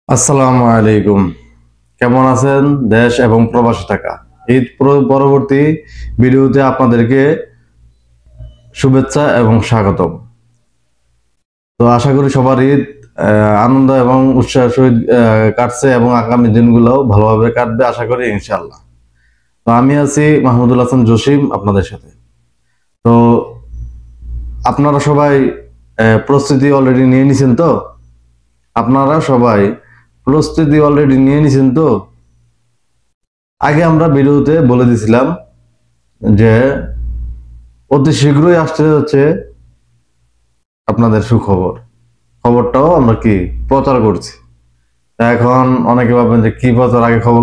আসসালামু আলাইকুম। কেমন আছেন দেশ এবং প্রবাসে থাকা? ঈদ পরবর্তী ভিডিওতে আপনাদেরকে শুভেচ্ছা এবং স্বাগতম। তো আশা করি সবার ঈদ আনন্দ এবং উৎসাহের সহিত কাটছে এবং আগামী দিনগুলোও ভালোভাবে কাটবে আশা করি ইনশাআল্লাহ। তো আমি আছি মাহমুদুল হাসান জসিম আপনাদের সাথে। তো আপনারা সবাই প্রস্তুতি অলরেডি নিয়ে নিছেন তো? আপনারা সবাই প্রস্তুতি অলরেডি নিয়ে নিছেন তো? আগে আমরা ভিডিওতে বলে দিছিলাম যে অতি শীঘ্রই আসতে যাচ্ছে আপনাদের সুখবর। খবরটাও আমরা কি প্রচার করছি। এখন অনেকে ভাববেন যে কি প্রচার, আগে খবর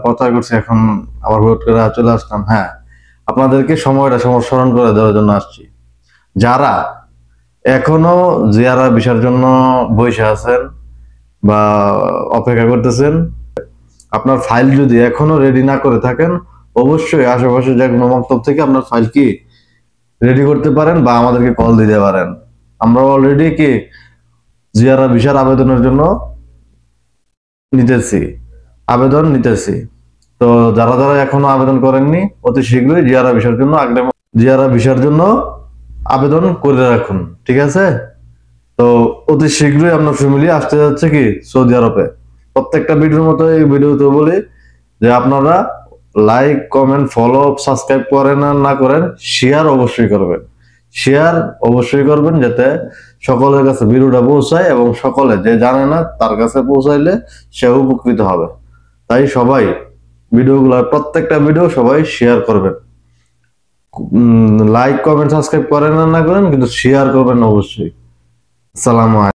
প্রচার করছি এখন আবার হুট করে চলে আসলাম। হ্যাঁ, আপনাদেরকে সময়টা স্মরণ করে দেওয়ার জন্য আসছি। যারা এখনো জিয়ারা ভিসার জন্য বসে আছেন বা অপেক্ষা করতেছেন, আপনার ফাইল যদি এখনো রেডি না করে থাকেন, অবশ্যই আশেপাশে যে কোনো মক্তব থেকে আপনার ফাইল কি রেডি করতে পারেন বা আমাদেরকে কল দিতে পারেন। আমরা অলরেডি কি জিয়ারা ভিসার আবেদনের জন্য আবেদন নিতেছি। তো যারা যারা এখনো আবেদন করেননি, অতি শীঘ্রই জিয়ারা ভিসার জন্য আবেদন করে রাখুন, ঠিক আছে? তো অতি শীঘ্রই আপনার ফ্যামিলি আসতে যাচ্ছে কি সৌদি আরবে। প্রত্যেকটা ভিডিওর মতো এই ভিডিওতে বলি যে আপনারা লাইক, কমেন্ট, ফলো, সাবস্ক্রাইব করেন আর না করেন, শেয়ার অবশ্যই করবেন। শেয়ার অবশ্যই করবেন যাতে সকলের কাছে ভিডিওটা পৌঁছায় এবং সকলে যে জানে না তার কাছে পৌঁছাইলে সে উপকৃত হবে। তাই সবাই ভিডিওগুলো, প্রত্যেকটা ভিডিও সবাই শেয়ার করবেন। লাইক, কমেন্ট, সাবস্ক্রাইব করেন আর না করেন, কিন্তু শেয়ার করবেন অবশ্যই। আসসালামু আলাইকুম।